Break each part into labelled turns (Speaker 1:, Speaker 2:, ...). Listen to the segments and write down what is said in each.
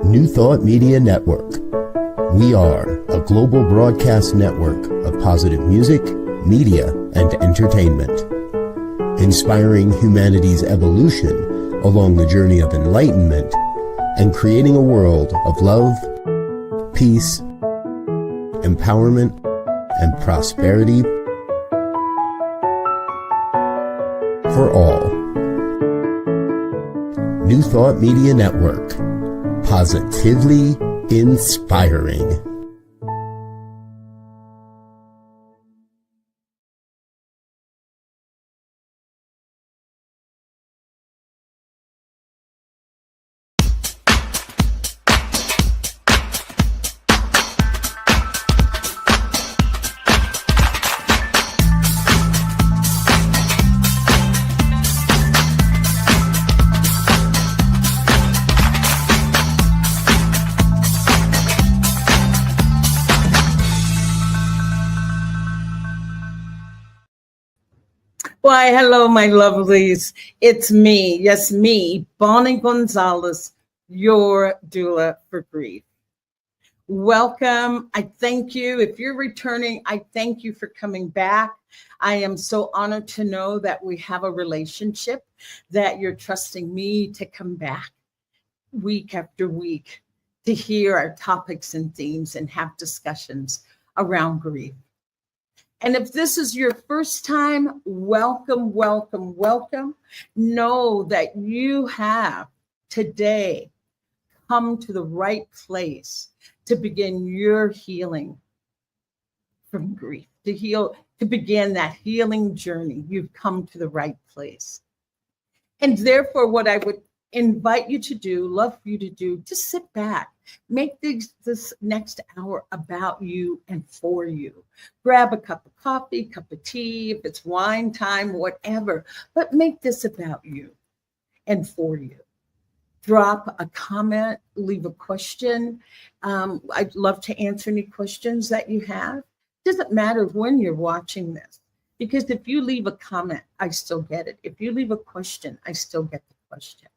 Speaker 1: New Thought Media Network. We are a global broadcast network of positive music, media, and entertainment, inspiring humanity's evolution along the journey of enlightenment and creating a world of love, peace, empowerment, and prosperity for all. New Thought Media Network. Positively inspiring.
Speaker 2: Why, hello, my lovelies. It's me, yes, me, Bonnie Gonzalez, your doula for grief. Welcome. I thank you. If you're returning, I thank you for coming back. I am so honored to know that we have a relationship, that you're trusting me to come back week after week to hear our topics and themes and have discussions around grief. And if this is your first time, welcome, welcome, welcome. Know that you have today come to the right place to begin your healing from grief, to begin that healing journey. You've come to the right place. And therefore, what I would invite you to do, love for you to do, just sit back. Make this next hour about you and for you. Grab a cup of coffee, cup of tea, if it's wine time, whatever, but make this about you and for you. Drop a comment, leave a question. I'd love to answer any questions that you have. Doesn't matter when you're watching this, because if you leave a comment, I still get it. If you leave a question, I still get the question.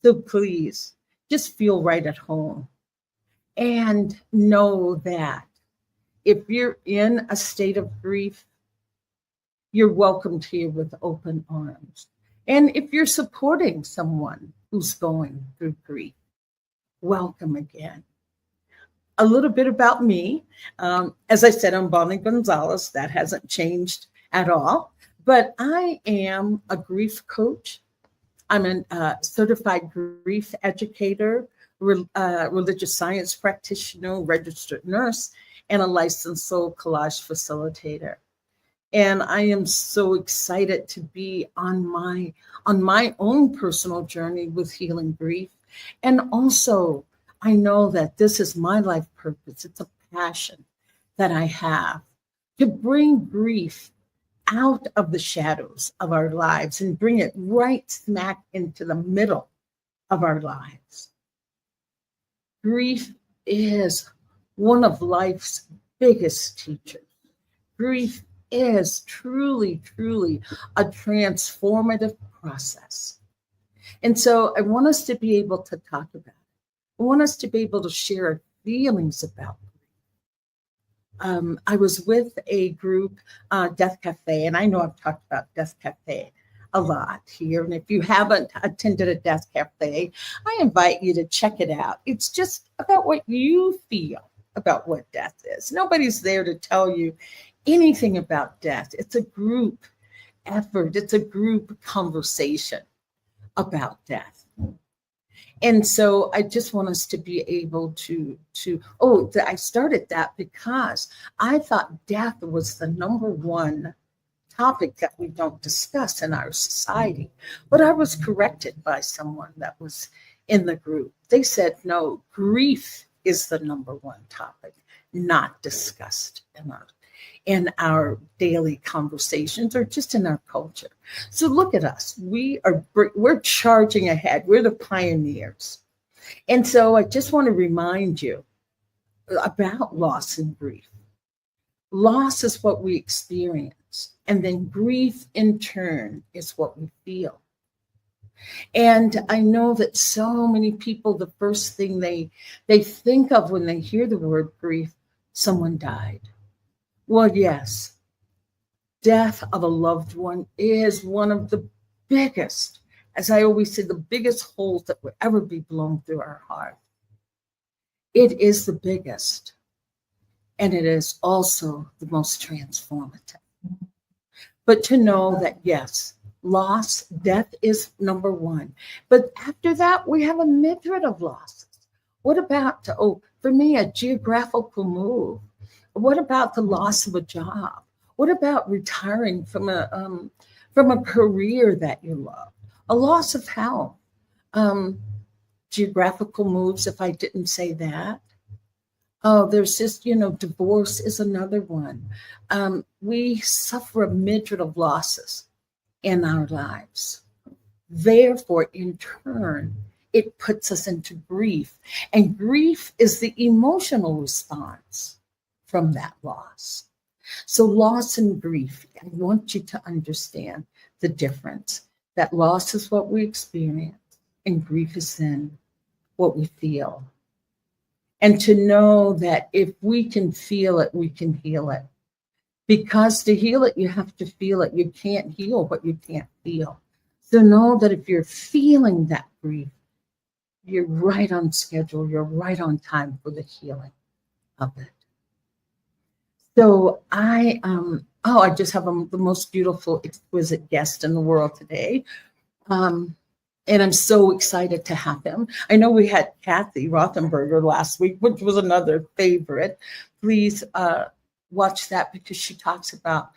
Speaker 2: So please just feel right at home. And know that if you're in a state of grief, you're welcomed here with open arms. And if you're supporting someone who's going through grief, welcome again. A little bit about me. As I said, I'm Bonnie Gonzalez. That hasn't changed at all. But I am a grief coach. I'm a certified grief educator, religious science practitioner, registered nurse, and a licensed soul collage facilitator. And I am so excited to be on my own personal journey with healing grief. And also, I know that this is my life purpose. It's a passion that I have to bring grief out of the shadows of our lives and bring it right smack into the middle of our lives. Grief is one of life's biggest teachers. Grief is truly, truly a transformative process. And so I want us to be able to talk about it. I want us to be able to share our feelings about grief. I was with a group, Death Cafe, and I know I've talked about Death Cafe a lot here. And if you haven't attended a Death Cafe, I invite you to check it out. It's just about what you feel about what death is. Nobody's there to tell you anything about death. It's a group effort. It's a group conversation about death. And so I just want us to be able I started that because I thought death was the number one topic that we don't discuss in our society. But I was corrected by someone that was in the group. They said, no, grief is the number one topic, not discussed in our daily conversations or just in our culture. So look at us. We're charging ahead. We're the pioneers. And so I just want to remind you about loss and grief. Loss is what we experience, and then grief in turn is what we feel. And I know that so many people, the first thing they think of when they hear the word grief, someone died. Well, yes, death of a loved one is one of the biggest, as I always say, the biggest holes that will ever be blown through our heart. It is the biggest, and it is also the most transformative. But to know that, yes, loss, death is number one. But after that, we have a myriad of losses. What about, for me, a geographical move? What about the loss of a job? What about retiring from a career that you love? A loss of health? Geographical moves, if I didn't say that. Oh, there's just, divorce is another one. We suffer a myriad of losses in our lives. Therefore, in turn, it puts us into grief. And grief is the emotional response from that loss. So loss and grief, I want you to understand the difference. That loss is what we experience, and grief is then what we feel. And to know that if we can feel it, we can heal it. Because to heal it, you have to feel it. You can't heal what you can't feel. So know that if you're feeling that grief, you're right on schedule. You're right on time for the healing of it. So I just have the most beautiful, exquisite guest in the world today. And I'm so excited to have him. I know we had Kathy Rothenberger last week, which was another favorite. Please watch that because she talks about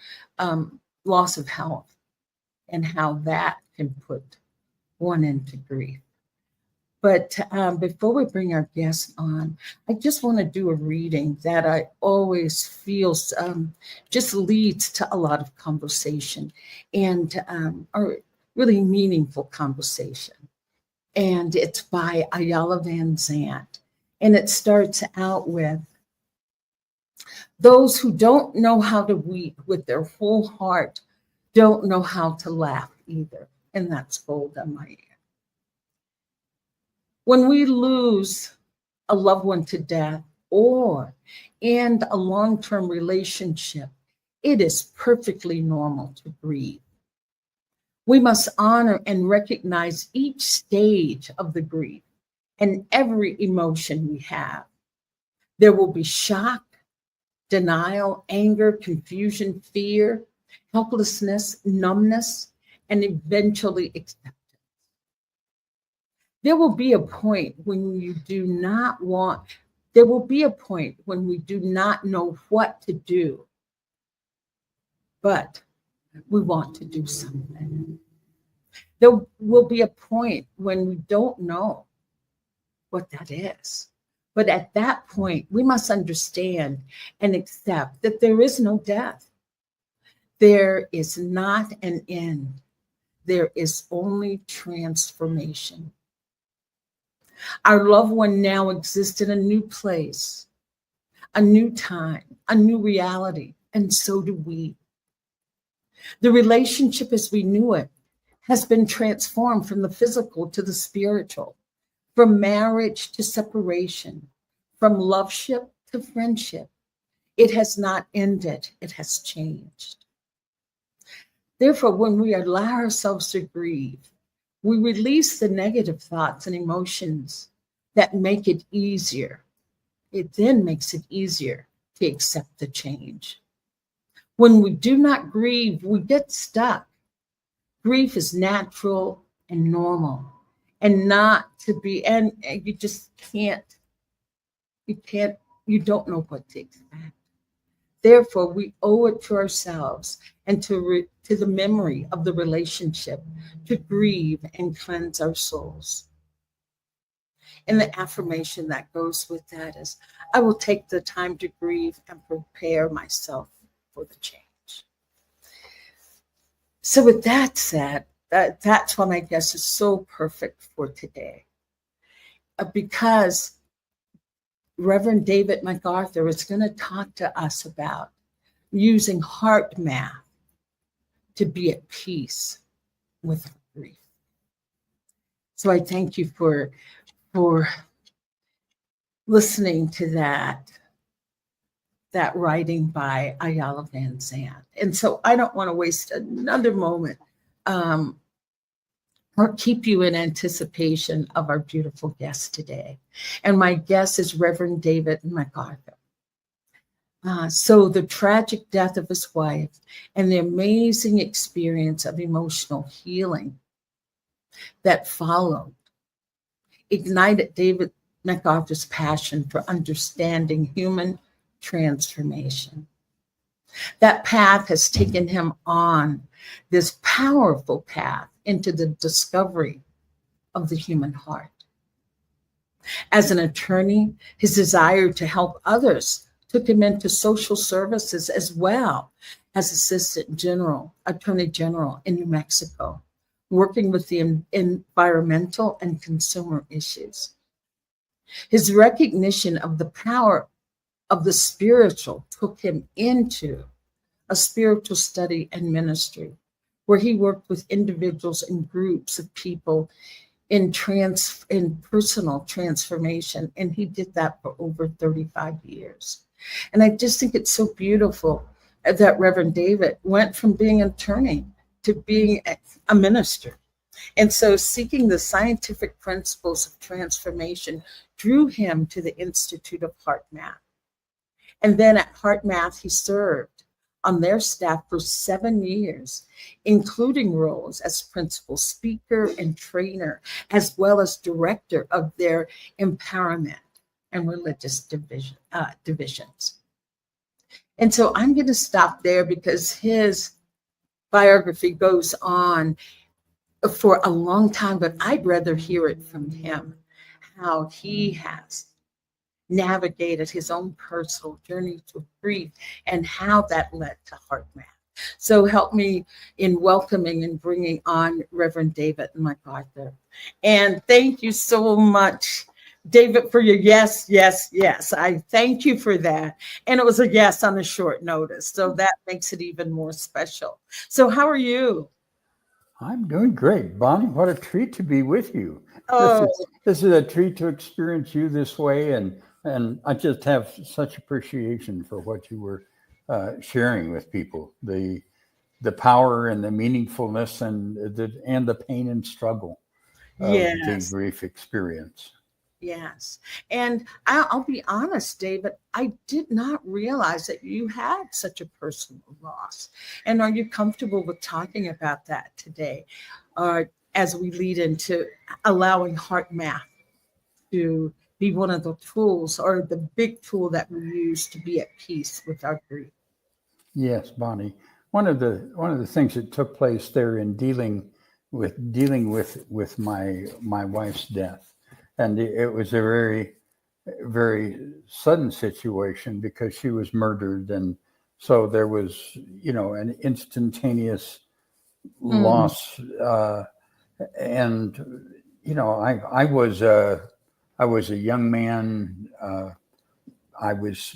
Speaker 2: loss of health and how that can put one into grief. But before we bring our guest on, I just want to do a reading that I always feel just leads to a lot of conversation and or really meaningful conversation. And it's by Ayala Van Zandt. And it starts out with, those who don't know how to weep with their whole heart don't know how to laugh either. And that's Golda Meir. When we lose a loved one to death and a long-term relationship, it is perfectly normal to grieve. We must honor and recognize each stage of the grief and every emotion we have. There will be shock, denial, anger, confusion, fear, helplessness, numbness, and eventually acceptance. There will be a point when we do not know what to do, but we want to do something. There will be a point when we don't know what that is. But at that point, we must understand and accept that there is no death. There is not an end. There is only transformation. Our loved one now exists in a new place, a new time, a new reality, and so do we. The relationship as we knew it has been transformed from the physical to the spiritual, from marriage to separation, from loveship to friendship. It has not ended, it has changed. Therefore, when we allow ourselves to grieve, we release the negative thoughts and emotions that make it easier. It then makes it easier to accept the change. When we do not grieve, we get stuck. Grief is natural and normal, and not to be, and you just can't, you don't know what to expect. Therefore, we owe it to ourselves and to the memory of the relationship to grieve and cleanse our souls. And the affirmation that goes with that is, I will take the time to grieve and prepare myself for the change. So with that said, that's one I guess is so perfect for today. Because Reverend David MacArthur is going to talk to us about using heart math to be at peace with grief. So I thank you for listening to that writing by Ayala Van Zandt. And so I don't want to waste another moment or keep you in anticipation of our beautiful guest today. And my guest is Reverend David MacArthur. So the tragic death of his wife and the amazing experience of emotional healing that followed ignited David MacArthur's passion for understanding human transformation. That path has taken him on this powerful path into the discovery of the human heart. As an attorney, his desire to help others took him into social services as well as Attorney General in New Mexico, working with the environmental and consumer issues. His recognition of the power of the spiritual took him into a spiritual study and ministry, where he worked with individuals and groups of people in personal transformation. And he did that for over 35 years. And I just think it's so beautiful that Reverend David went from being an attorney to being a minister. And so seeking the scientific principles of transformation drew him to the Institute of HeartMath. And then at HeartMath, he served on their staff for 7 years, including roles as principal speaker and trainer, as well as director of their empowerment and religious divisions. And so I'm going to stop there because his biography goes on for a long time, but I'd rather hear it from him, how he has navigated his own personal journey to grief and how that led to HeartMath. So help me in welcoming and bringing on Reverend David MacArthur. And thank you so much, David, for your yes, yes, yes. I thank you for that. And it was a yes on a short notice. So that makes it even more special. So how are you?
Speaker 3: I'm doing great, Bonnie. What a treat to be with you.
Speaker 2: Oh,
Speaker 3: This is a treat to experience you this way, and I just have such appreciation for what you were sharing with people. The power and the meaningfulness and the pain and struggle of the grief experience.
Speaker 2: Yes. And I'll be honest, David, I did not realize that you had such a personal loss. And are you comfortable with talking about that today as we lead into allowing HeartMath to be one of the tools or the big tool that we use to be at peace with our grief?
Speaker 3: Yes, Bonnie. One of the things that took place there in dealing with my wife's death. And it was a very, very sudden situation because she was murdered. And so there was, an instantaneous loss. And, I was a young man. I was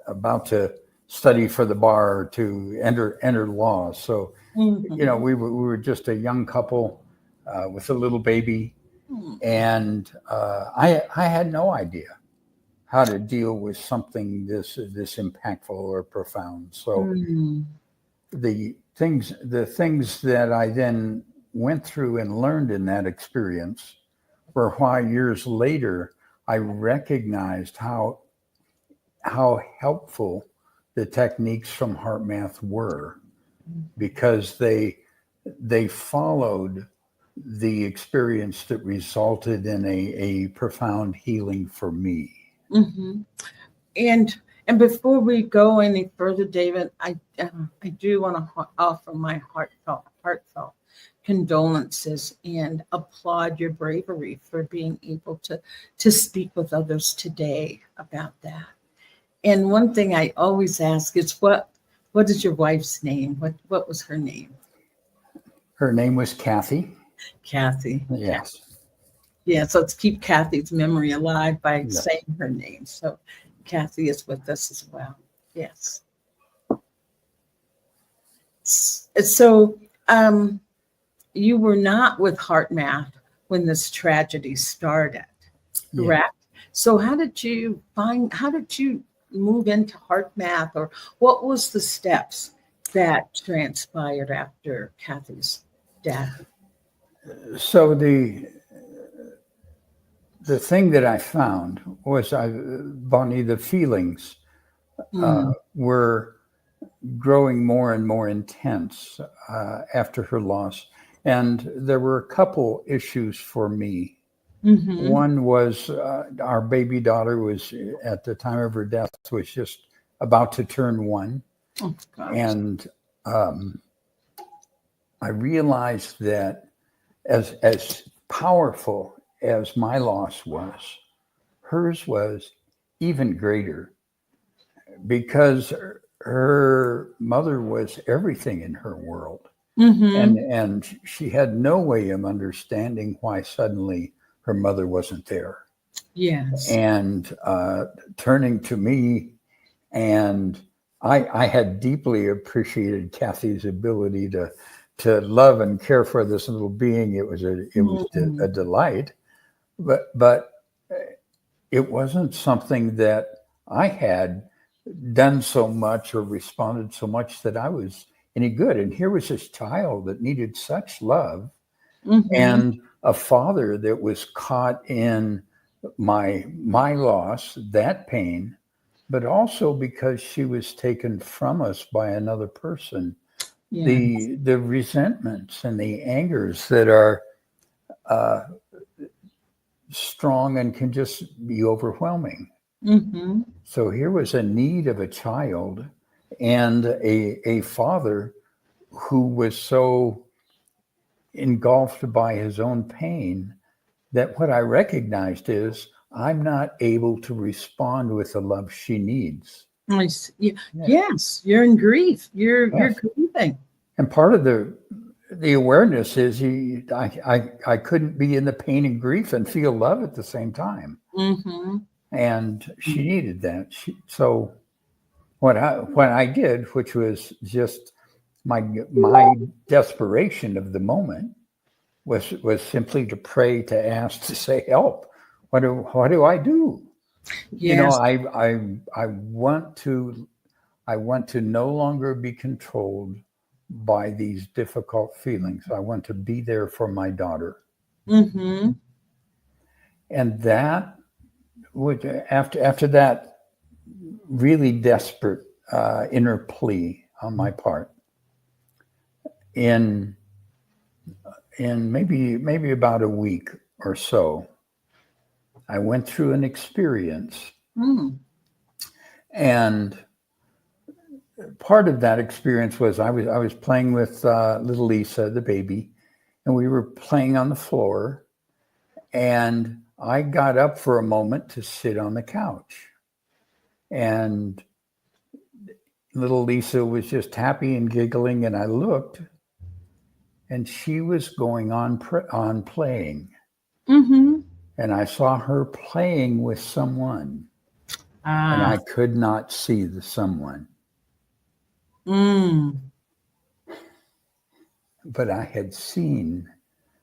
Speaker 3: about to study for the bar to enter law. So, we were just a young couple with a little baby. And I had no idea how to deal with something this impactful or profound. So the things that I then went through and learned in that experience were why years later I recognized how helpful the techniques from HeartMath were, because they followed the experience that resulted in a profound healing for me.
Speaker 2: Mm-hmm. And before we go any further, David, I do want to offer my heartfelt condolences and applaud your bravery for being able to speak with others today about that. And one thing I always ask is, what is your wife's name? What was her name?
Speaker 3: Her name was Kathy.
Speaker 2: Kathy.
Speaker 3: Yes.
Speaker 2: Yeah, so let's keep Kathy's memory alive by saying her name. So Kathy is with us as well. Yes. So you were not with HeartMath when this tragedy started,
Speaker 3: Yeah.
Speaker 2: correct? So how did you move into heart math, or what was the steps that transpired after Kathy's death?
Speaker 3: So the thing that I found was, Bonnie, the feelings
Speaker 2: Mm,
Speaker 3: were growing more and more intense after her loss. And there were a couple issues for me.
Speaker 2: mm-hmm.
Speaker 3: One was our baby daughter was, at the time of her death, was just about to turn 1.
Speaker 2: Oh, gosh.
Speaker 3: And I realized that as powerful as my loss was, hers was even greater, because her mother was everything in her world.
Speaker 2: Mm-hmm.
Speaker 3: And she had no way of understanding why suddenly her mother wasn't there.
Speaker 2: Yes.
Speaker 3: And turning to me, and I had deeply appreciated Kathy's ability to love and care for this little being. It was a delight, but it wasn't something that I had done so much or responded so much that I was any good. And here was this child that needed such love,
Speaker 2: Mm-hmm.
Speaker 3: and a father that was caught in my loss, that pain, but also because she was taken from us by another person.
Speaker 2: Yes.
Speaker 3: The resentments and the angers that are strong and can just be overwhelming.
Speaker 2: Mm-hmm.
Speaker 3: So here was a need of a child and a father who was so engulfed by his own pain that what I recognized is, I'm not able to respond with the love she needs.
Speaker 2: I see. Yeah.
Speaker 3: Yeah.
Speaker 2: Yes, you're in grief. You're
Speaker 3: Yes.
Speaker 2: grieving.
Speaker 3: And part of the awareness is I couldn't be in the pain and grief and feel love at the same time.
Speaker 2: Mm-hmm.
Speaker 3: And she needed that. So what I did, which was just my desperation of the moment, was simply to pray, to ask, to say, help. What do I do? You know,
Speaker 2: Yes.
Speaker 3: I want to no longer be controlled by these difficult feelings. I want to be there for my daughter.
Speaker 2: Mm-hmm.
Speaker 3: And that would, after that really desperate inner plea on my part, in maybe about a week or so, I went through an experience.
Speaker 2: Mm.
Speaker 3: And part of that experience was I was playing with little Lisa, the baby, and we were playing on the floor, and I got up for a moment to sit on the couch, and little Lisa was just happy and giggling, and I looked, and she was going on playing,
Speaker 2: Mm-hmm.
Speaker 3: and I saw her playing with someone, and
Speaker 2: Ah.
Speaker 3: I could not see the someone,
Speaker 2: Mm.
Speaker 3: but I had seen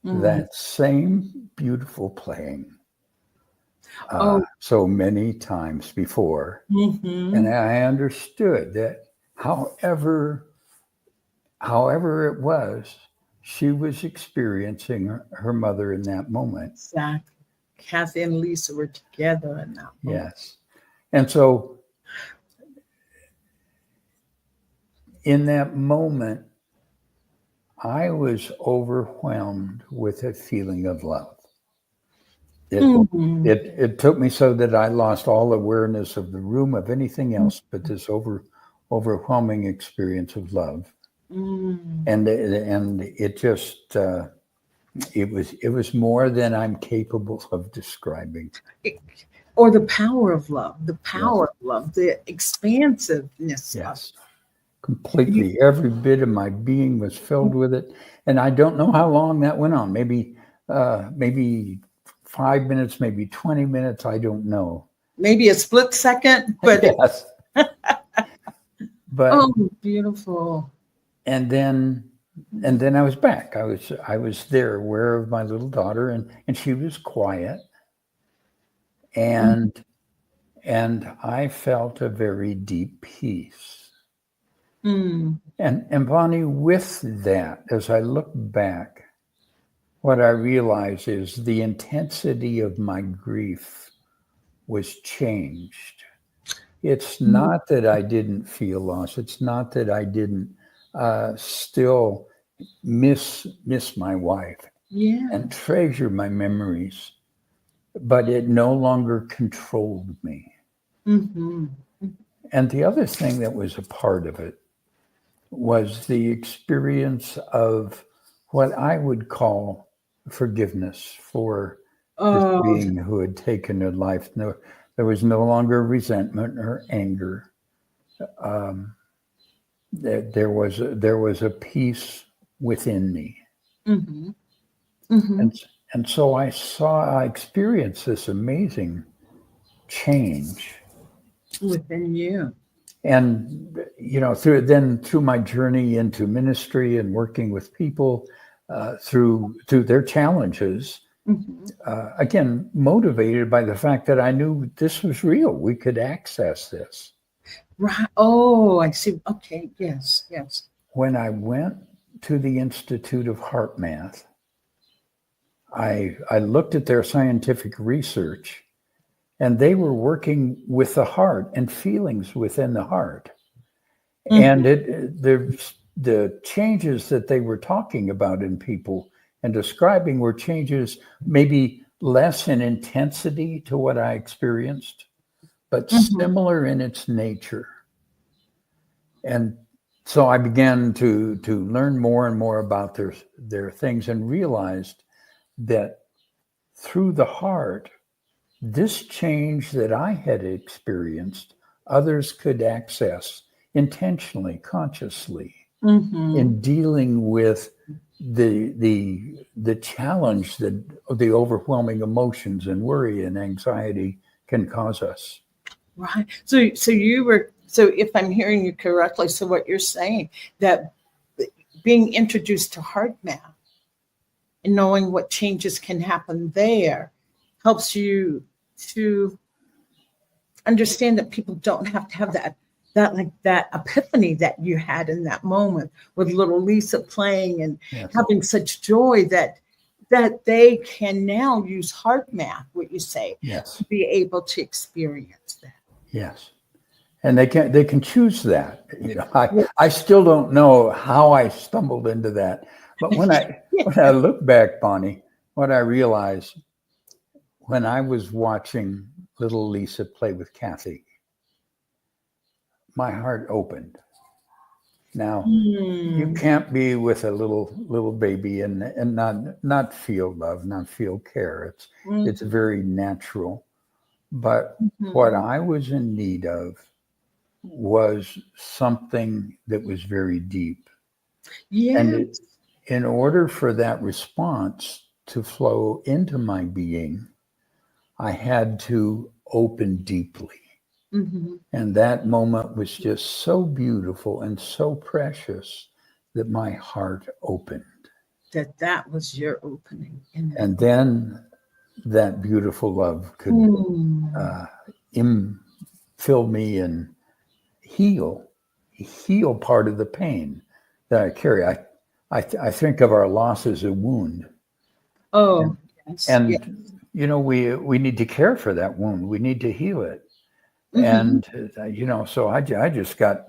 Speaker 2: Mm.
Speaker 3: that same beautiful playing
Speaker 2: Oh.
Speaker 3: so many times before.
Speaker 2: Mm-hmm.
Speaker 3: And I understood that however it was, she was experiencing her mother in that moment.
Speaker 2: Exactly. Kathy and Lisa were together in that moment.
Speaker 3: Yes. And so in that moment, I was overwhelmed with a feeling of love.
Speaker 2: Mm-hmm.
Speaker 3: It took me so that I lost all awareness of the room, of anything else, but this overwhelming experience of love.
Speaker 2: Mm.
Speaker 3: And it just it was more than I'm capable of describing.
Speaker 2: Or the power of love,
Speaker 3: Yes.
Speaker 2: the expansiveness of
Speaker 3: Yes, completely. Every bit of my being was filled with it, and I don't know how long that went on. Maybe 5 minutes, maybe 20 minutes. I don't know.
Speaker 2: maybe a split second, but
Speaker 3: Yes. But
Speaker 2: oh, beautiful.
Speaker 3: and then And then I was back. I was there, aware of my little daughter, and she was quiet, and I felt a very deep peace.
Speaker 2: Mm.
Speaker 3: And Bonnie, with that, as I look back, what I realize is the intensity of my grief was changed. It's not that I didn't feel loss. It's not that I didn't still miss my wife
Speaker 2: Yeah.
Speaker 3: and treasure my memories, but it no longer controlled me.
Speaker 2: Mm-hmm.
Speaker 3: And the other thing that was a part of it was the experience of what I would call forgiveness for this
Speaker 2: Oh,
Speaker 3: being who had taken her life. No, there was no longer resentment or anger. There was a peace within me,
Speaker 2: mm-hmm. Mm-hmm.
Speaker 3: and so I experienced this amazing change.
Speaker 2: Within you.
Speaker 3: And through my journey into ministry and working with people through their challenges,
Speaker 2: Mm-hmm.
Speaker 3: again motivated by the fact that I knew this was real. We could access this.
Speaker 2: Right. Oh, I see. Okay. Yes. Yes.
Speaker 3: When I went to the Institute of Heart Math, I looked at their scientific research, and they were working with the heart and feelings within the heart.
Speaker 2: Mm-hmm.
Speaker 3: And the changes that they were talking about in people and describing were changes maybe less in intensity to what I experienced, but
Speaker 2: Mm-hmm.
Speaker 3: similar in its nature. And so I began to learn more and more about their things, and realized that through the heart, this change that I had experienced, others could access intentionally, consciously,
Speaker 2: Mm-hmm.
Speaker 3: in dealing with the challenge that the overwhelming emotions and worry and anxiety can cause us.
Speaker 2: Right. So if I'm hearing you correctly, so what you're saying, that being introduced to heart math and knowing what changes can happen there helps you to understand that people don't have to have that epiphany that you had in that moment with little Lisa playing and
Speaker 3: Yes.
Speaker 2: having such joy that they can now use heart math, what you say,
Speaker 3: Yes.
Speaker 2: to be able to experience that.
Speaker 3: Yes. And they can choose that. I still don't know how I stumbled into that. But when I look back, Bonnie, what I realized when I was watching little Lisa play with Kathy, my heart opened. Now, you can't be with a little baby and not feel love, not feel care. It's very natural. But what I was in need of was something that was very deep.
Speaker 2: Yeah.
Speaker 3: And in order for that response to flow into my being, I had to open deeply.
Speaker 2: Mm-hmm.
Speaker 3: And that moment was just so beautiful and so precious that my heart opened.
Speaker 2: That was your opening.
Speaker 3: And then that beautiful love could fill me and heal part of the pain that I carry. I think of our loss as a wound.
Speaker 2: Oh, yes.
Speaker 3: And
Speaker 2: yes.
Speaker 3: we need to care for that wound. We need to heal it.
Speaker 2: Mm-hmm.
Speaker 3: And so I just got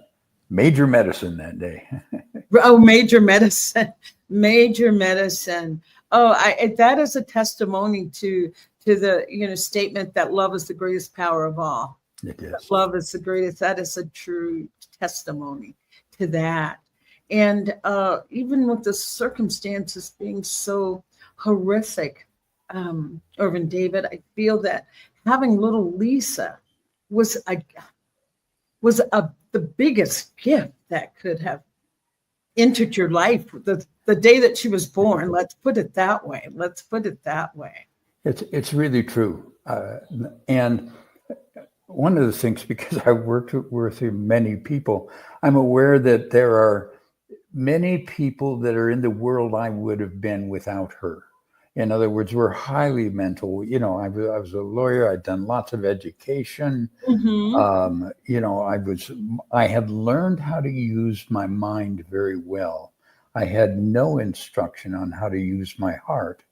Speaker 3: major medicine that day.
Speaker 2: Oh, major medicine. Oh, that is a testimony to the statement that love is the greatest power of all.
Speaker 3: It is.
Speaker 2: Love is the greatest. That is a true testimony to that. And even with the circumstances being so horrific, Irvin David, I feel that having little Lisa was the biggest gift that could have entered your life. The day that she was born. Let's put it that way.
Speaker 3: It's really true. And one of the things, because I worked with many people, I'm aware that there are many people that are in the world I would have been without her. In other words, we're highly mental. You know, I was a lawyer. I'd done lots of education.
Speaker 2: Mm-hmm.
Speaker 3: You know, I had learned how to use my mind very well. I had no instruction on how to use my heart.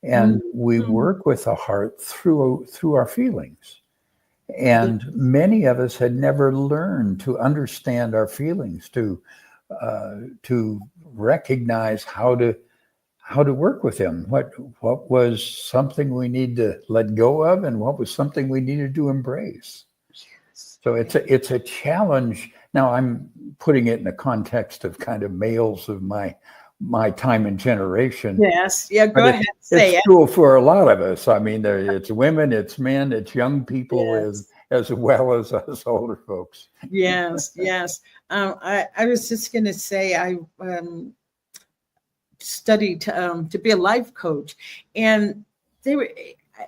Speaker 3: And we
Speaker 2: Mm-hmm.
Speaker 3: work with the heart through our feelings. And many of us had never learned to understand our feelings, to recognize how to work with them. What was something we need to let go of, and what was something we needed to embrace. So it's a challenge. Now I'm putting it in the context of kind of males of my time and generation.
Speaker 2: Yes. Yeah. Go
Speaker 3: But
Speaker 2: ahead. Say
Speaker 3: it's
Speaker 2: it.
Speaker 3: true for a lot of us. I mean, it's women, it's men, it's young people,
Speaker 2: Yes.
Speaker 3: as well as us older folks.
Speaker 2: Yes. Yes. I was just going to say I studied to be a life coach, and they were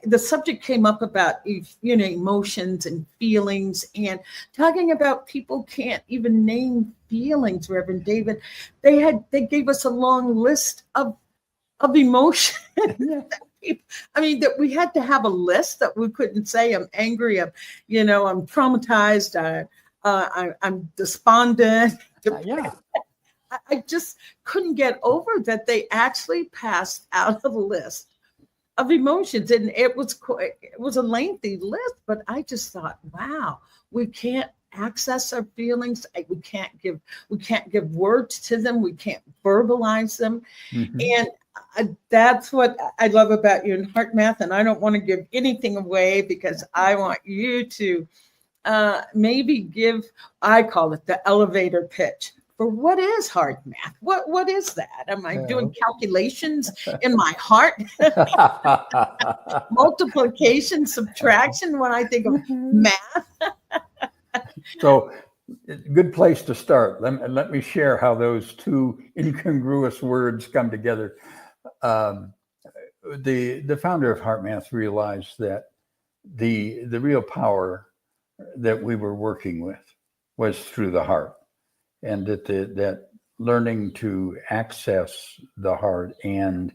Speaker 2: the subject came up about emotions and feelings, and talking about people can't even name feelings. Reverend David, they gave us a long list of emotions.
Speaker 3: Yeah.
Speaker 2: I mean, that we had to have a list that we couldn't say I'm angry, I'm traumatized, I'm despondent.
Speaker 3: Yeah.
Speaker 2: I just couldn't get over that they actually passed out a list of emotions, and it was a lengthy list. But I just thought, wow, we can't access our feelings. We can't give words to them. We can't verbalize them,
Speaker 3: Mm-hmm.
Speaker 2: and that's what I love about you in Heart Math. And I don't want to give anything away because I want you to maybe give, I call it the elevator pitch for what is heart math. What is that? Am I doing calculations in my heart? Multiplication, subtraction when I think of math?
Speaker 3: So, good place to start. Let me share how those two incongruous words come together. The founder of Heart Math realized that the real power that we were working with was through the heart, and that learning to access the heart and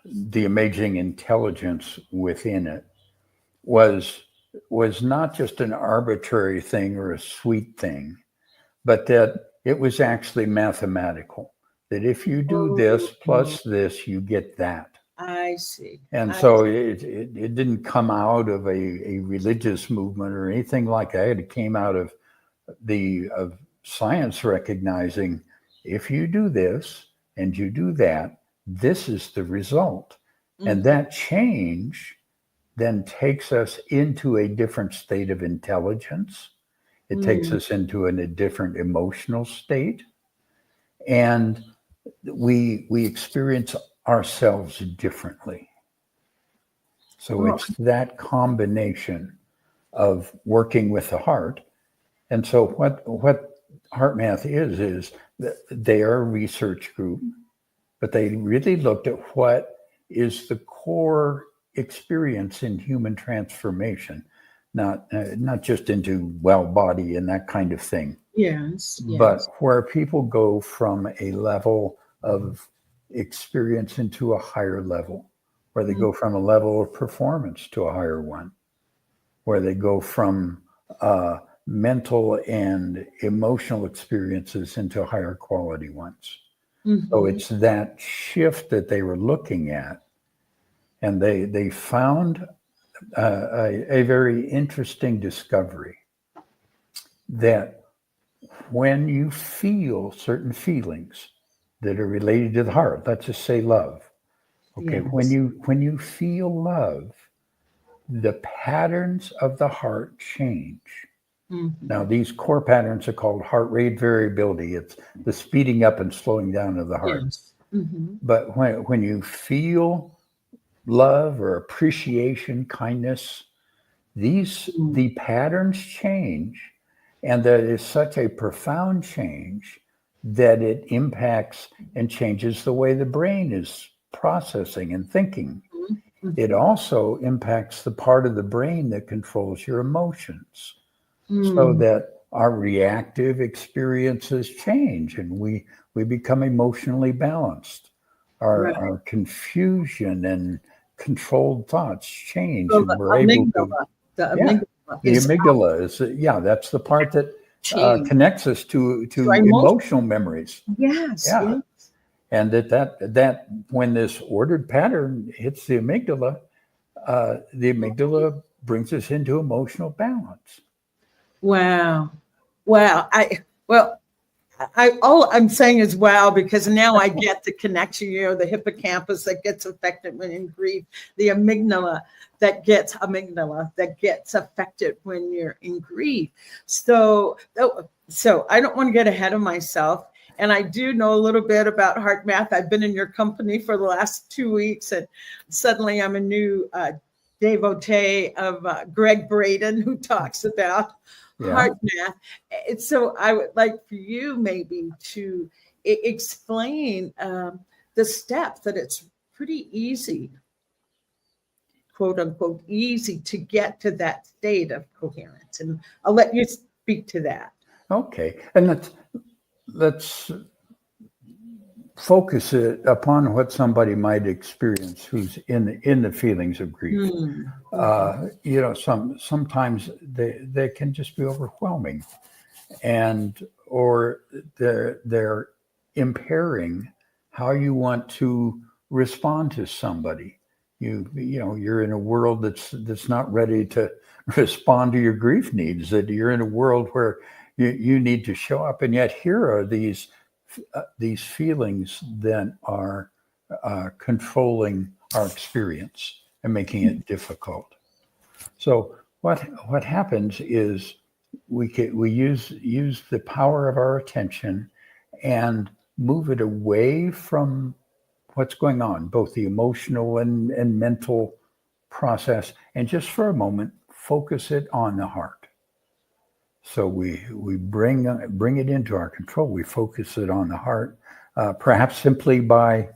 Speaker 3: the amazing intelligence within it was not just an arbitrary thing or a sweet thing, but that it was actually mathematical. That if you do this plus this, you get that.
Speaker 2: I see.
Speaker 3: And so it didn't come out of a religious movement or anything like that. It came out of of science recognizing if you do this and you do that, this is the result. And that change then takes us into a different state of intelligence. It takes us into a different emotional state. And we experience ourselves differently. So it's that combination of working with the heart. And so what Heart Math is that they are a research group, but they really looked at what is the core experience in human transformation, not just into well body and that kind of thing.
Speaker 2: Yes.
Speaker 3: But where people go from a level of experience into a higher level, where they go from a level of performance to a higher one, where they go from mental and emotional experiences into higher quality ones. So it's that shift that they were looking at. And they found a very interesting discovery that when you feel certain feelings that are related to the heart, let's just say love. Okay, when you feel love, the patterns of the heart change. Now, these core patterns are called heart rate variability. It's the speeding up and slowing down of the heart. But when you feel love or appreciation, kindness, the patterns change, and that is such a profound change that it impacts and changes the way the brain is processing and thinking. It also impacts the part of the brain that controls your emotions. So that our reactive experiences change, and we become emotionally balanced.
Speaker 2: Right.
Speaker 3: Our confusion and controlled thoughts change,
Speaker 2: So
Speaker 3: and we're able to,
Speaker 2: the
Speaker 3: yeah,
Speaker 2: amygdala
Speaker 3: the
Speaker 2: is
Speaker 3: amygdala is, yeah, that's the part that
Speaker 2: change.
Speaker 3: connects us to
Speaker 2: So emotion.
Speaker 3: emotional memories.
Speaker 2: Yes.
Speaker 3: Yeah.
Speaker 2: Yes.
Speaker 3: And that when this ordered pattern hits the amygdala brings us into emotional balance.
Speaker 2: Wow. Wow. All I'm saying is wow, because now I get the connection, the hippocampus that gets affected when in grief, the amygdala that gets affected when you're in grief. So I don't want to get ahead of myself. And I do know a little bit about heart math. I've been in your company for the last 2 weeks, and suddenly I'm a new devotee of Greg Braden, who talks about heart math. So I would like for you maybe to explain the steps that it's pretty easy, quote unquote, easy to get to that state of coherence. And I'll let you speak to that.
Speaker 3: Okay. And let's focus it upon what somebody might experience who's in the feelings of grief. Sometimes they can just be overwhelming, or they're impairing how you want to respond to somebody. You're in a world that's not ready to respond to your grief needs. That you're in a world where you need to show up, and yet here are these feelings that are controlling our experience and making it difficult. So what happens is we use the power of our attention and move it away from what's going on, both the emotional and mental process, and just for a moment focus it on the heart. So we bring it into our control. We focus it on the heart, perhaps simply by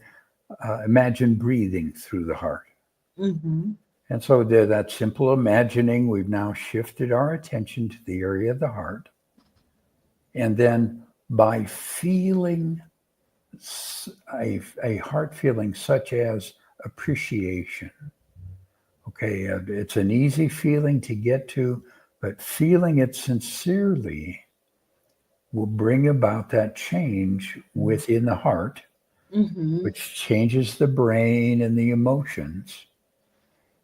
Speaker 3: imagine breathing through the heart.
Speaker 2: Mm-hmm.
Speaker 3: And so that simple imagining, we've now shifted our attention to the area of the heart. And then by feeling a heart feeling such as appreciation. Okay, it's an easy feeling to get to, but feeling it sincerely will bring about that change within the heart, which changes the brain and the emotions.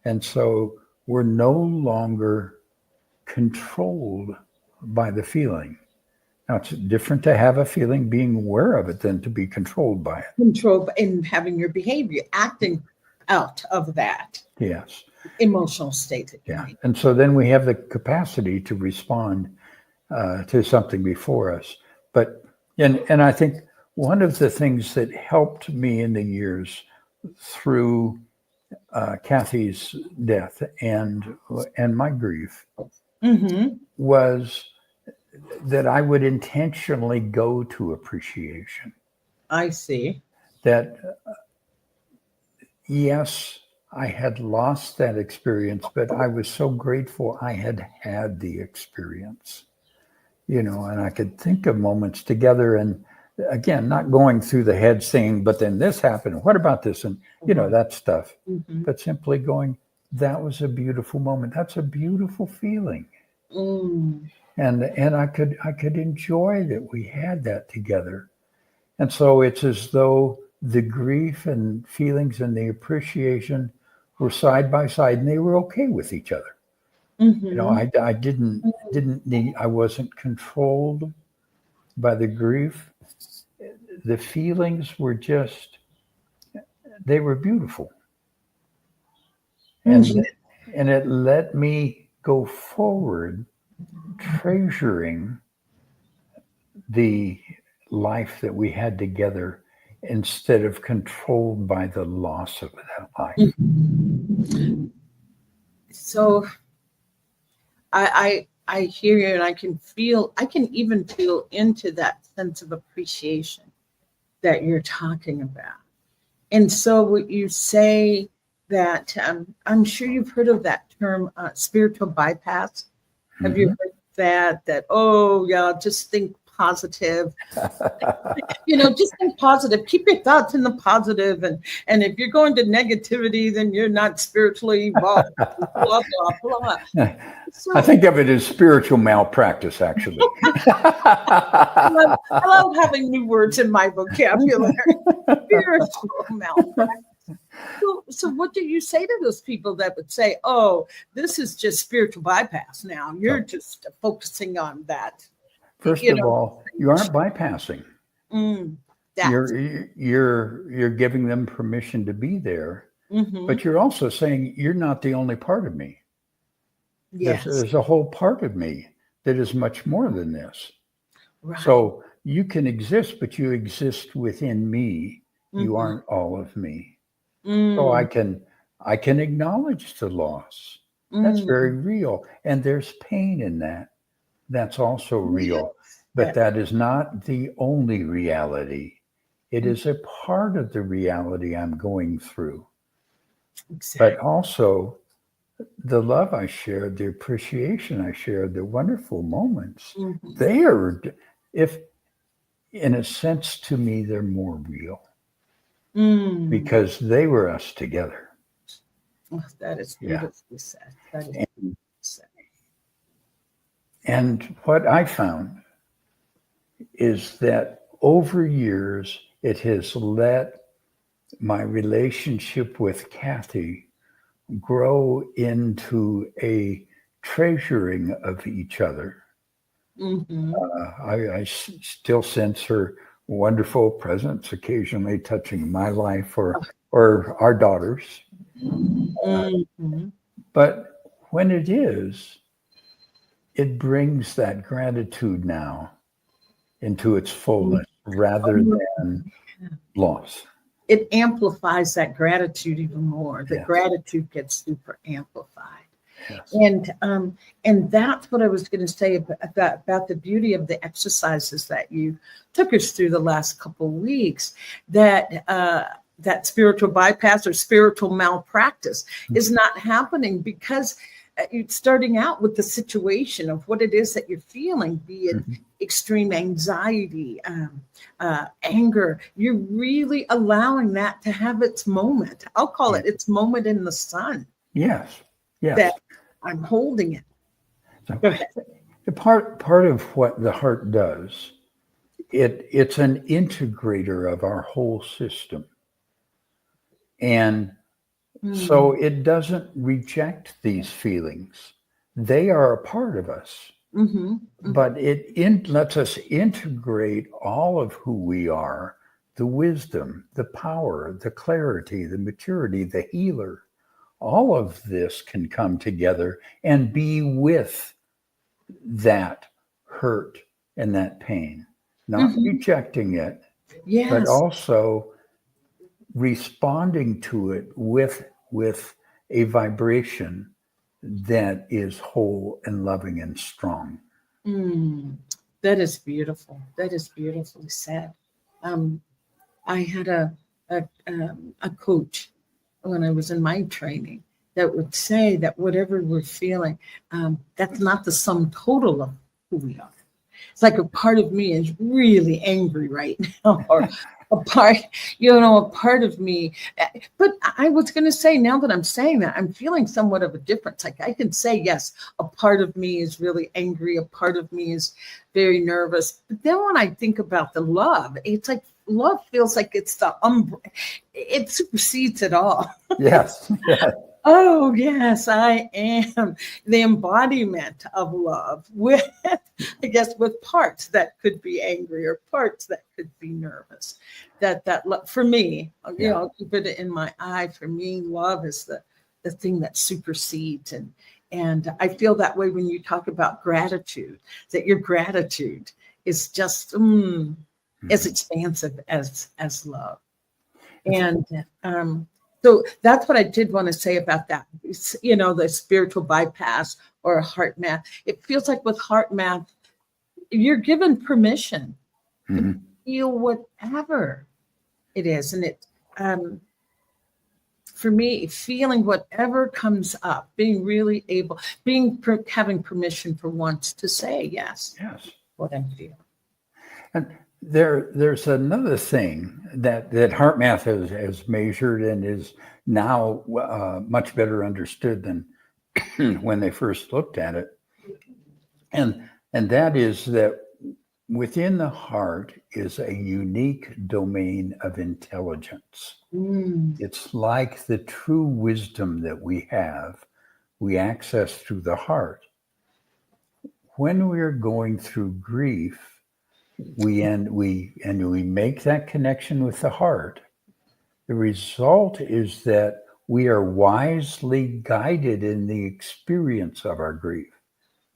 Speaker 3: And so we're no longer controlled by the feeling. Now, it's different to have a feeling, being aware of it, than to be controlled by it.
Speaker 2: Control in having your behavior, acting out of that.
Speaker 3: Yes.
Speaker 2: Emotional state.
Speaker 3: Yeah. And so then we have the capacity to respond to something before us. But, and I think one of the things that helped me in the years through Kathy's death and my grief was that I would intentionally go to appreciation.
Speaker 2: I see.
Speaker 3: That, yes, I had lost that experience, but I was so grateful I had the experience, and I could think of moments together, and again, not going through the head saying, but then this happened, what about this? And, that stuff, but simply going, that was a beautiful moment. That's a beautiful feeling. And I could enjoy that we had that together. And so it's as though the grief and feelings and the appreciation were side by side, and they were okay with each other. I didn't need, I wasn't controlled by the grief. The feelings were just, they were beautiful. And it let me go forward treasuring the life that we had together instead of controlled by the loss of that life.
Speaker 2: So I hear you, and I can even feel into that sense of appreciation that you're talking about. And so what you say that I'm sure you've heard of that term, spiritual bypass. Have you heard that, oh yeah, just think positive. Just think positive. Keep your thoughts in the positive. And if you're going to negativity, then you're not spiritually evolved. Blah, blah, blah. So,
Speaker 3: I think of it as spiritual malpractice, actually.
Speaker 2: I love having new words in my vocabulary. Spiritual malpractice. So what do you say to those people that would say, oh, this is just spiritual bypass now? You're just focusing on that.
Speaker 3: First of all, you aren't bypassing. You're giving them permission to be there, but you're also saying you're not the only part of me.
Speaker 2: Yes.
Speaker 3: There's a whole part of me that is much more than this.
Speaker 2: Right.
Speaker 3: So you can exist, but you exist within me. You aren't all of me. So I can acknowledge the loss. That's very real. And there's pain in that. That's also real. But that is not the only reality. It is a part of the reality I'm going through. Exactly. But also the love I shared, the appreciation I shared, the wonderful moments, they are, if in a sense to me, they're more real because they were us together.
Speaker 2: Oh, that is beautifully said. That is beautifully said.
Speaker 3: And what I found is that over years, it has let my relationship with Kathy grow into a treasuring of each other. I still sense her wonderful presence, occasionally touching my life or our daughters. But when it is, it brings that gratitude now into its fullness rather than loss.
Speaker 2: It amplifies that gratitude even more. The gratitude gets super amplified. Yes. And that's what I was going to say about the beauty of the exercises that you took us through the last couple of weeks, that spiritual bypass or spiritual malpractice is not happening because you're starting out with the situation of what it is that you're feeling, be it extreme anxiety, anger. You're really allowing that to have its moment. I'll call it its moment in the sun.
Speaker 3: Yes. Yes.
Speaker 2: That I'm holding it.
Speaker 3: So, part of what the heart does, it's an integrator of our whole system. And so it doesn't reject these feelings. They are a part of us. But it lets us integrate all of who we are, the wisdom, the power, the clarity, the maturity, the healer. All of this can come together and be with that hurt and that pain, not rejecting it, but also responding to it with a vibration that is whole and loving and strong.
Speaker 2: That is beautiful. That is beautifully said. I had a coach when I was in my training that would say that whatever we're feeling, that's not the sum total of who we are. It's like a part of me is really angry right now, or a part of me. But I was going to say, now that I'm saying that, I'm feeling somewhat of a difference. Like I can say, yes, a part of me is really angry. A part of me is very nervous. But then when I think about the love, it's like love feels like it's the it supersedes it all.
Speaker 3: Yes.
Speaker 2: Oh, yes, I am the embodiment of love with, I guess, with parts that could be angry or parts that could be nervous. That for me, I'll keep it in my eye. For me, love is the thing that supersedes. And I feel that way when you talk about gratitude, that your gratitude is just as expansive as love. And so that's what I did want to say about that. The spiritual bypass or heart math. It feels like with heart math, you're given permission to feel whatever it is. And for me, feeling whatever comes up, being really able, having permission for once to say yes, what I'm feeling.
Speaker 3: And there's another thing that HeartMath has measured and is now much better understood than when they first looked at it. And that is that within the heart is a unique domain of intelligence. It's like the true wisdom that we have, we access through the heart. When we're going through grief, we make that connection with the heart. The result is that we are wisely guided in the experience of our grief,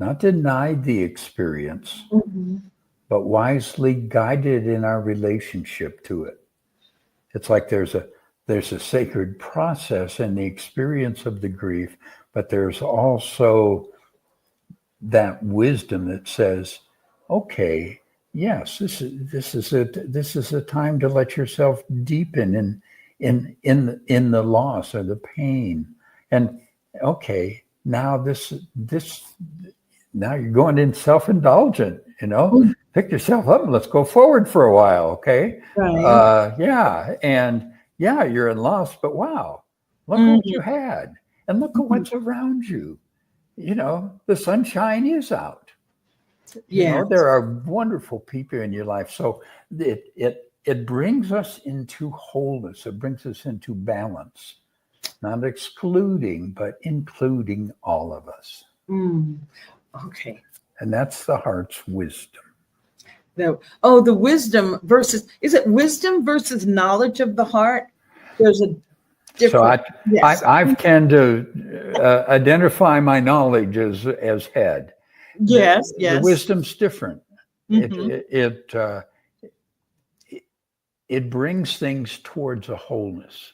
Speaker 3: not denied the experience, but wisely guided in our relationship to it. It's like there's a sacred process in the experience of the grief, but there's also that wisdom that says, okay, yes, this is a time to let yourself deepen in the loss or the pain. And okay, now now you're going in self-indulgent, pick yourself up and let's go forward for a while. Okay.
Speaker 2: Right.
Speaker 3: You're in loss, but wow, look at what you had and look at what's around you. The sunshine is out. There are wonderful people in your life. So it brings us into wholeness. It brings us into balance, not excluding, but including all of us.
Speaker 2: Okay.
Speaker 3: And that's the heart's wisdom.
Speaker 2: The wisdom versus, is it wisdom versus knowledge of the heart? There's a difference.
Speaker 3: So I tend to identify my knowledge as head.
Speaker 2: Yes.
Speaker 3: The wisdom's different. It brings things towards a wholeness.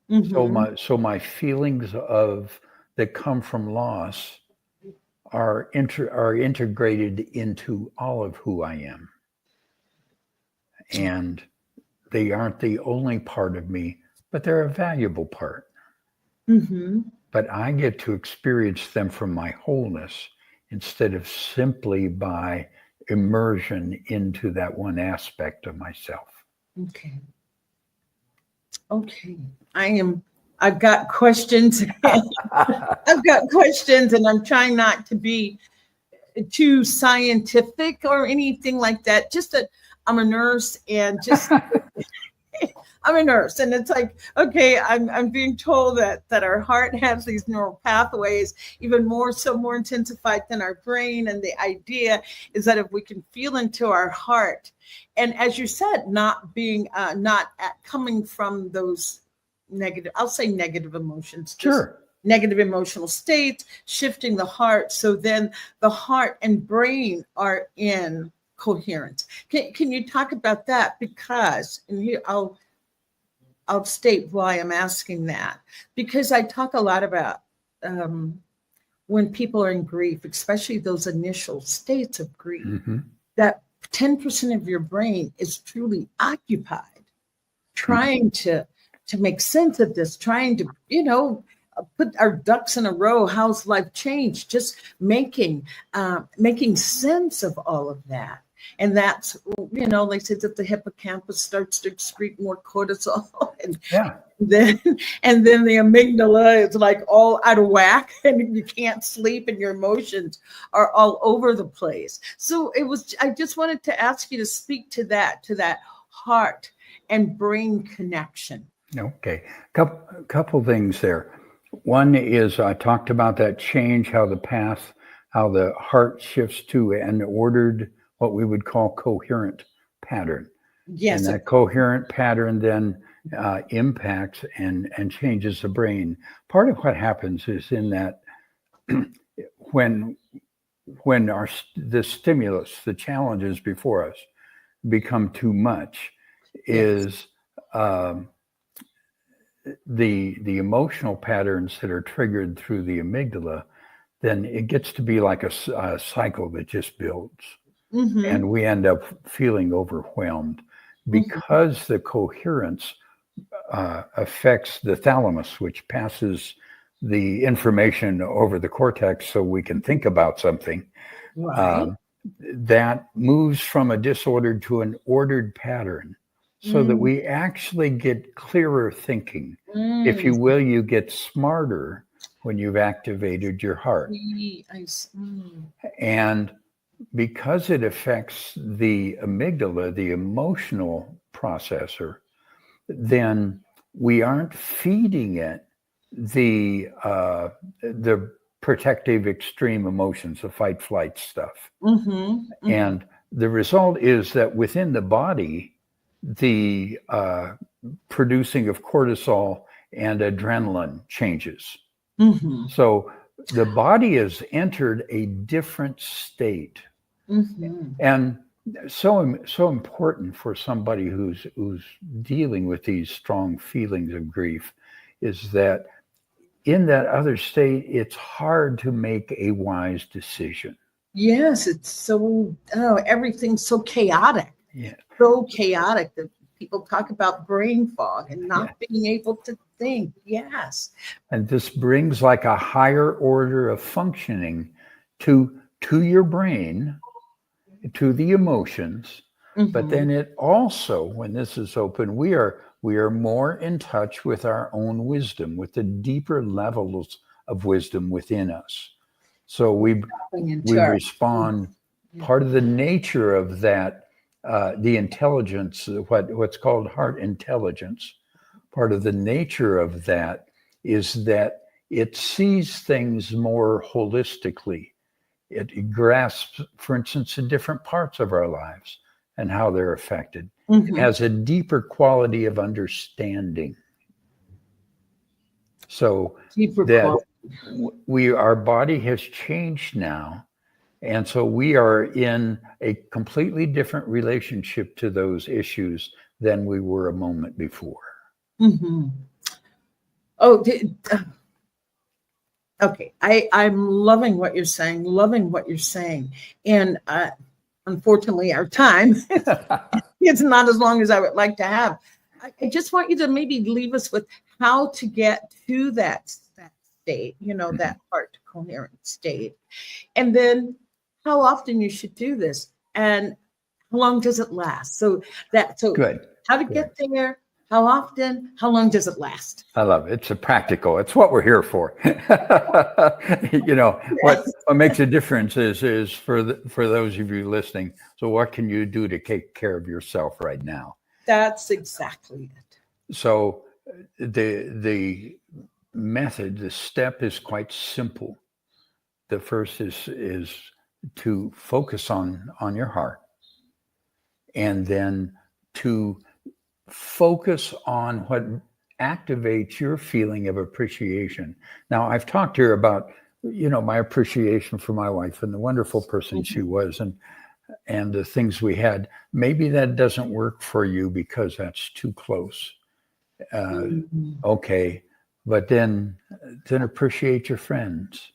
Speaker 3: So my feelings that come from loss are integrated into all of who I am, and they aren't the only part of me, but they're a valuable part. But I get to experience them from my wholeness instead of simply by immersion into that one aspect of myself.
Speaker 2: Okay. I've got questions. I've got questions, and I'm trying not to be too scientific or anything like that. Just that I'm a nurse, and I'm a nurse, and it's like, okay, I'm being told that our heart has these neural pathways, even more intensified than our brain. And the idea is that if we can feel into our heart, and as you said, not coming from those negative, I'll say negative emotions.
Speaker 3: Sure.
Speaker 2: Negative emotional states, shifting the heart. So then the heart and brain are in coherence. Can you talk about that? Because, and here I'll state why I'm asking that, because I talk a lot about when people are in grief, especially those initial states of grief, that 10% of your brain is truly occupied trying to make sense of this, trying to, put our ducks in a row. How's life changed? Just making sense of all of that. And that's, they said that the hippocampus starts to excrete more cortisol, and then the amygdala is like all out of whack, and you can't sleep, and your emotions are all over the place. So I just wanted to ask you to speak to that heart and brain connection.
Speaker 3: Okay, couple things there. One is I talked about that change, how the heart shifts to an ordered, what we would call coherent pattern.
Speaker 2: Yes.
Speaker 3: And that coherent pattern then impacts and changes the brain. Part of what happens is in that when the stimulus, the challenges before us become too much, is the emotional patterns that are triggered through the amygdala, then it gets to be like a cycle that just builds. And we end up feeling overwhelmed because the coherence affects the thalamus, which passes the information over the cortex so we can think about something.
Speaker 2: Right.
Speaker 3: That moves from a disordered to an ordered pattern so that we actually get clearer thinking. If you will, you get smarter when you've activated your heart. And because it affects the amygdala, the emotional processor, then we aren't feeding it the protective extreme emotions, the fight flight stuff. And the result is that within the body, the producing of cortisol and adrenaline changes. So the body has entered a different state. And so important for somebody who's dealing with these strong feelings of grief is that in that other state, it's hard to make a wise decision.
Speaker 2: Yes, it's so, everything's so chaotic.
Speaker 3: Yeah.
Speaker 2: So chaotic that people talk about brain fog and not being able to think. Yes.
Speaker 3: And this brings like a higher order of functioning to your brain, to the emotions. But then it also, when this is open, we are more in touch with our own wisdom, with the deeper levels of wisdom within us. So we respond. Part of the nature of that, the intelligence, what's called heart intelligence, part of the nature of that is that it sees things more holistically. It grasps, for instance, the different parts of our lives and how they're affected. It has a deeper quality of understanding. So our body has changed now. And so we are in a completely different relationship to those issues than we were a moment before.
Speaker 2: Okay. I'm loving what you're saying. And unfortunately, our time is not as long as I would like to have. I just want you to maybe leave us with how to get to that state, that heart coherent state. And then how often you should do this and how long does it last?
Speaker 3: Good.
Speaker 2: How to get there, how often, how long does it last?
Speaker 3: I love it. It's practical. It's what we're here for. What makes a difference is for those of you listening. So what can you do to take care of yourself right now?
Speaker 2: That's exactly it.
Speaker 3: So the method, the step is quite simple. The first is to focus on your heart, and then to focus on what activates your feeling of appreciation. Now, I've talked here about, my appreciation for my wife and the wonderful person she was and the things we had. Maybe that doesn't work for you because that's too close. Okay. But then appreciate your friends.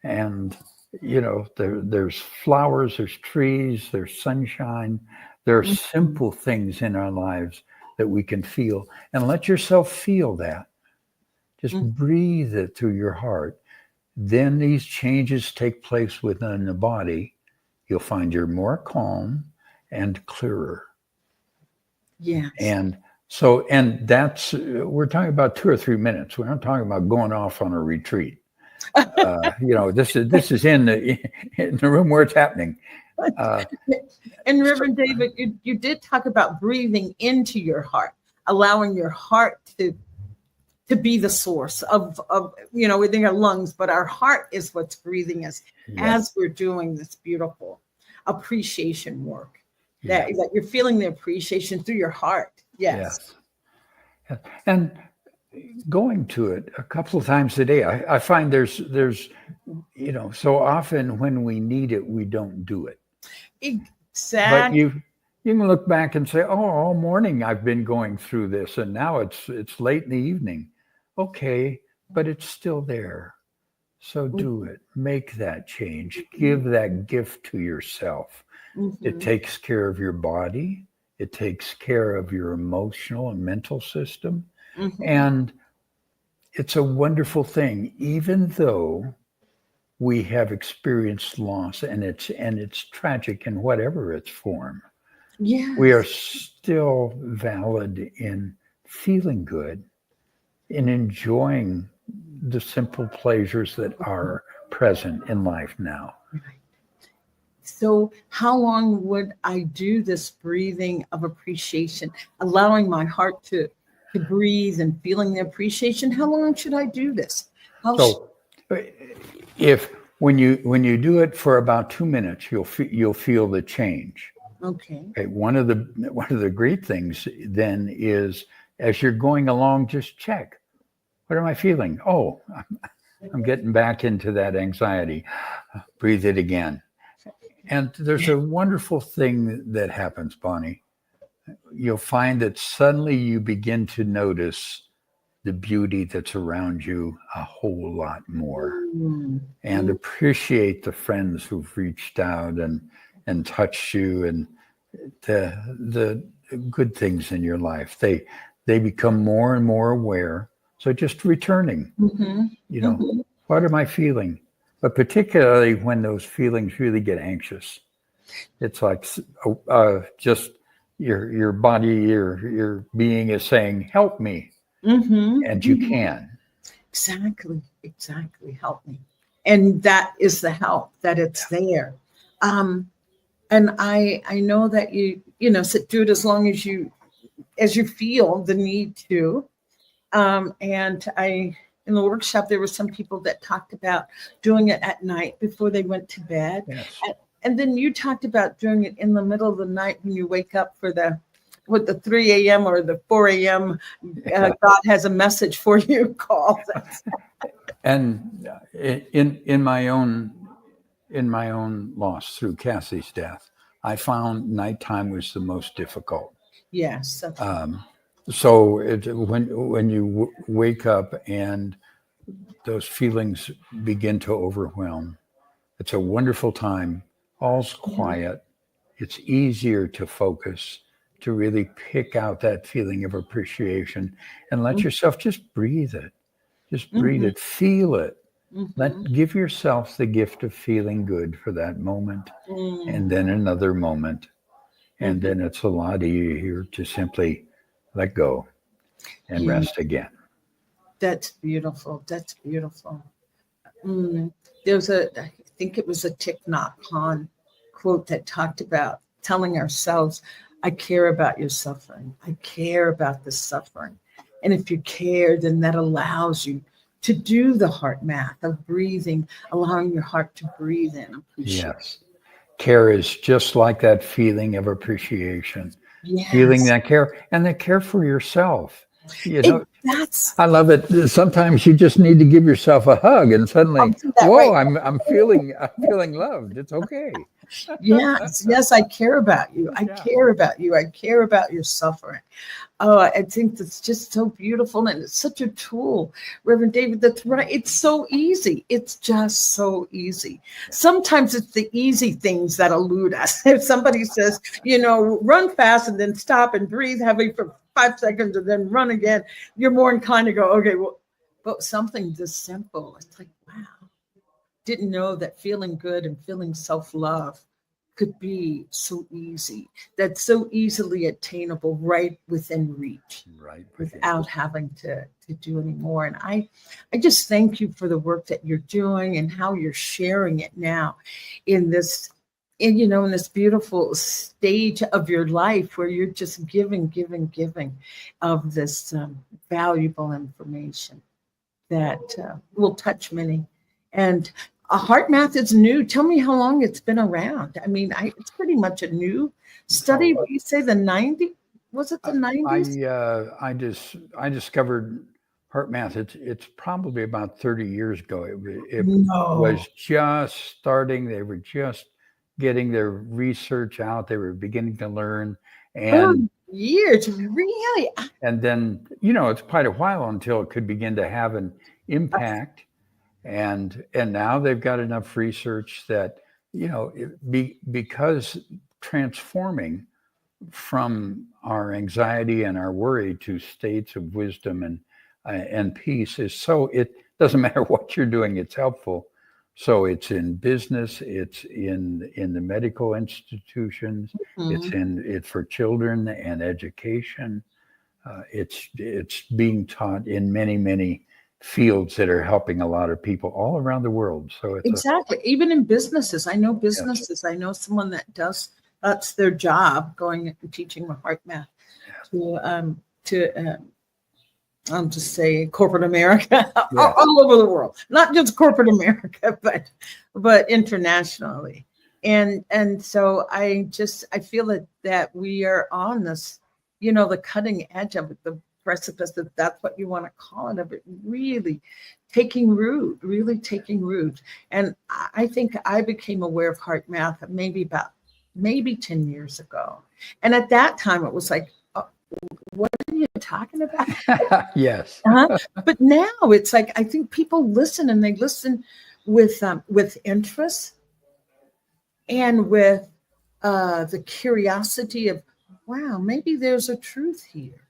Speaker 3: And, there's flowers, there's trees, there's sunshine. There are simple things in our lives that we can feel, and let yourself feel that. Just breathe it through your heart. Then these changes take place within the body. You'll find you're more calm and clearer.
Speaker 2: Yes.
Speaker 3: And that's, we're talking about 2 or 3 minutes. We're not talking about going off on a retreat. This is in the room where it's happening.
Speaker 2: And Reverend David, you did talk about breathing into your heart, allowing your heart to be the source of within our lungs, but our heart is what's breathing us as we're doing this beautiful appreciation work. That you're feeling the appreciation through your heart. Yes.
Speaker 3: And going to it a couple of times a day, I find there's so often when we need it, we don't do it.
Speaker 2: Exactly.
Speaker 3: But you can look back and say, all morning I've been going through this, and now it's late in the evening. Okay, but it's still there. So do it. Make that change. Give that gift to yourself. It takes care of your body. It takes care of your emotional and mental system.
Speaker 2: Mhm.
Speaker 3: And it's a wonderful thing, even though we have experienced loss and it's tragic in whatever its form. We are
Speaker 2: Yes.
Speaker 3: still valid in feeling good, in enjoying the simple pleasures that are present in life now.
Speaker 2: Right. So, how long would I do this breathing of appreciation, allowing my heart to breathe and feeling the appreciation? How long should I do this?
Speaker 3: So if when you do it for about 2 minutes, you'll feel the change.
Speaker 2: Okay.
Speaker 3: Okay, one of the great things then is as you're going along, just check. What am I feeling? Oh, I'm getting back into that anxiety. Breathe it again. And there's a wonderful thing that happens, Bonnie. You'll find that suddenly you begin to notice the beauty that's around you a whole lot more
Speaker 2: Mm.
Speaker 3: and appreciate the friends who've reached out and touched you and the good things in your life. They become more and more aware. So just returning,
Speaker 2: Mhm.
Speaker 3: you know,
Speaker 2: Mhm.
Speaker 3: what am I feeling? But particularly when those feelings really get anxious, it's like just your body, your being is saying, "Help me,"
Speaker 2: Mhm.
Speaker 3: and you
Speaker 2: Mhm.
Speaker 3: can.
Speaker 2: Exactly. Exactly. Help me. And that is the help that it's there. Um, and I know that sit through it as long as you feel the need to. And in the workshop, there were some people that talked about doing it at night before they went to bed.
Speaker 3: Yes.
Speaker 2: And then you talked about doing it in the middle of the night when you wake up for the 3 a.m. or the 4 a.m. God has a message for you call.
Speaker 3: And in my own loss through Cassie's death, I found nighttime was the most difficult.
Speaker 2: Yes.
Speaker 3: So when you wake up and those feelings begin to overwhelm, it's a wonderful time. All's quiet. It's easier to focus, to really pick out that feeling of appreciation and let yourself just breathe it. Just breathe
Speaker 2: Mm-hmm.
Speaker 3: it, feel it.
Speaker 2: Mm-hmm.
Speaker 3: Give yourself the gift of feeling good for that moment and
Speaker 2: Mm-hmm.
Speaker 3: then another moment. And
Speaker 2: Mm-hmm.
Speaker 3: then it's a lot easier to simply let go and
Speaker 2: Yeah,
Speaker 3: rest again.
Speaker 2: that's beautiful. That's beautiful. Mm. I think it was a Thich Nhat Hanh quote that talked about telling ourselves, I care about your suffering. I care about the suffering. And if you care, then that allows you to do the heart math of breathing, allowing your heart to breathe in, appreciate.
Speaker 3: Yes. Care is just like that feeling of appreciation, feeling
Speaker 2: Yes.
Speaker 3: that care and that care for yourself. You know,
Speaker 2: That's,
Speaker 3: I love it. Sometimes you just need to give yourself a hug and
Speaker 2: I'll
Speaker 3: suddenly,
Speaker 2: do that
Speaker 3: whoa,
Speaker 2: right.
Speaker 3: I'm feeling loved. It's okay.
Speaker 2: Yes, yes, I care about you. I
Speaker 3: Yeah.
Speaker 2: care about you. I care about your suffering. Oh, I think that's just so beautiful. And it's such a tool, Reverend David. That's right. It's so easy. It's just so easy. Sometimes it's the easy things that elude us. If somebody says, run fast and then stop and breathe heavy for 5 seconds and then run again, you're more inclined to go, okay, well, but something this simple, it's like, wow, didn't know that feeling good and feeling self-love could be so easy, that's so easily attainable right within reach
Speaker 3: Right within.
Speaker 2: without having to do any more. And I just thank you for the work that you're doing and how you're sharing it now in this in this beautiful stage of your life where you're just giving of this valuable information that will touch many. And a heart math is new. Tell me how long it's been around. I mean, it's pretty much a new study.
Speaker 3: Oh,
Speaker 2: You say the 90s? Was it the 90s?
Speaker 3: I discovered heart math. It's probably about 30 years ago. It
Speaker 2: No.
Speaker 3: was just starting. They were just getting their research out. They were beginning to learn,
Speaker 2: Oh,
Speaker 3: and
Speaker 2: years, really?
Speaker 3: and then it's quite a while until it could begin to have an impact. And now they've got enough research that because transforming from our anxiety and our worry to states of wisdom and peace is so, it doesn't matter what you're doing, it's helpful. So it's in business, it's in the medical institutions, it's for children and education. It's being taught in many, many fields that are helping a lot of people all around the world. So it's
Speaker 2: exactly. Even in businesses, I know businesses. Yes. I know someone that does. That's their job, going and teaching heart math to I'll just say corporate America, all over the world, not just corporate America, but internationally. And so I feel that we are on this, the cutting edge of it, the precipice, that's what you want to call it, of it really taking root. And I think I became aware of heart math maybe 10 years ago. And at that time it was like, what are you talking about?
Speaker 3: Yes.
Speaker 2: But now it's like, I think people listen, and they listen with interest and with the curiosity of, wow, maybe there's a truth here.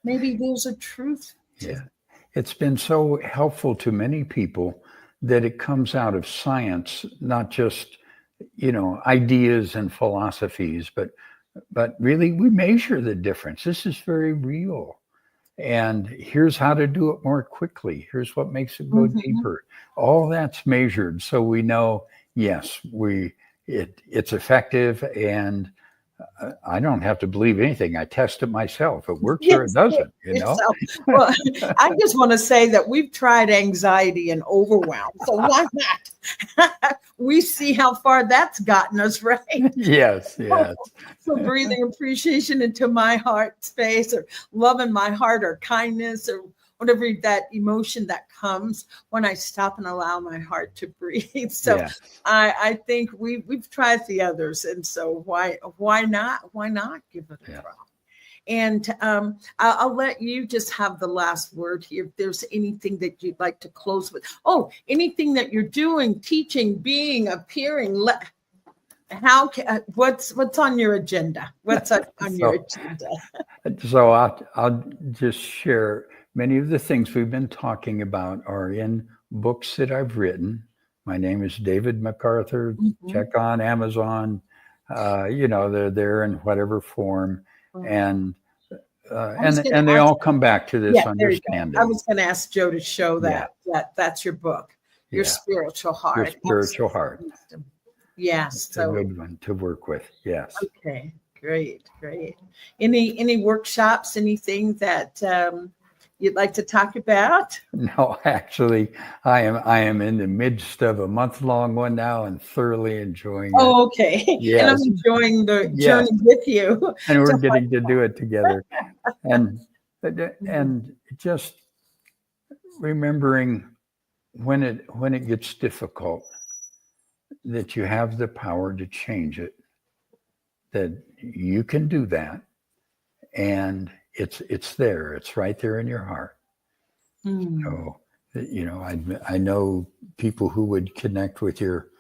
Speaker 2: Maybe there's a truth.
Speaker 3: It's been so helpful to many people that it comes out of science, not just, ideas and philosophies, but really we measure the difference. This is very real. And here's how to do it more quickly. Here's what makes it go deeper. All that's measured. So we know, yes, it's effective, and I don't have to believe anything. I test it myself. It works or it doesn't,
Speaker 2: Well, I just want to say that we've tried anxiety and overwhelm. So why not? We see how far that's gotten us, right?
Speaker 3: Yes.
Speaker 2: So breathing appreciation into my heart space, or love in my heart, or kindness, or whatever that emotion that comes when I stop and allow my heart to breathe. So I think we've tried the others, and so why not give it a try? And I'll let you just have the last word here. If there's anything that you'd like to close with, anything that you're doing, teaching, being, appearing, what's on your agenda? What's on your agenda?
Speaker 3: So I'll just share. Many of the things we've been talking about are in books that I've written. My name is David MacArthur. Check on Amazon. They're there in whatever form. And they all come back to this understanding.
Speaker 2: I was going to ask Joe to show that's your book, your spiritual heart.
Speaker 3: Your spiritual heart.
Speaker 2: Yes.
Speaker 3: It's a good one to work with. Yes.
Speaker 2: Okay. Great. Any workshops, anything that you'd like to talk about?
Speaker 3: No, actually, I am in the midst of a month-long one now and thoroughly enjoying it.
Speaker 2: Oh, okay. Yes. And I'm enjoying the journey with you.
Speaker 3: And we're getting to do it together. And just remembering when it gets difficult, that you have the power to change it, that you can do that. And it's there. It's right there in your heart. So, I know people who would connect with your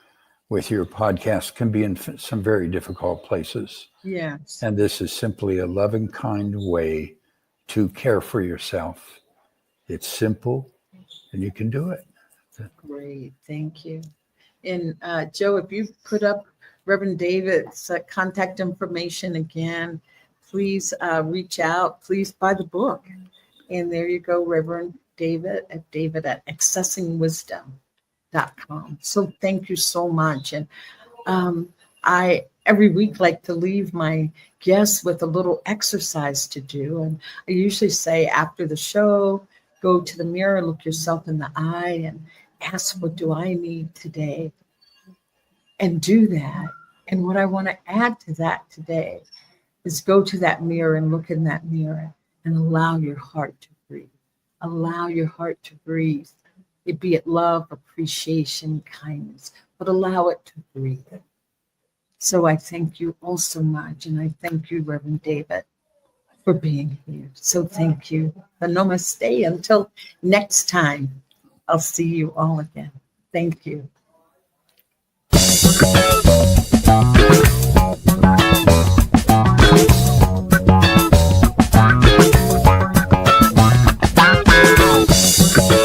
Speaker 3: podcast can be in some very difficult places.
Speaker 2: Yes.
Speaker 3: And this is simply a loving, kind way to care for yourself. It's simple, and you can do it.
Speaker 2: Great. Thank you. And Joe, if you put up Reverend David's contact information again, please reach out. Please buy the book. And there you go, Reverend David at accessingwisdom.com. So thank you so much. And I every week like to leave my guests with a little exercise to do. And I usually say after the show, go to the mirror, look yourself in the eye, and ask, what do I need today? And do that. And what I want to add to that today is go to that mirror and look in that mirror and allow your heart to breathe. Allow your heart to breathe. Be it love, appreciation, kindness, but allow it to breathe. So I thank you all so much. And I thank you, Reverend David, for being here. So thank you. Namaste. Until next time, I'll see you all again. Thank you.
Speaker 1: Network.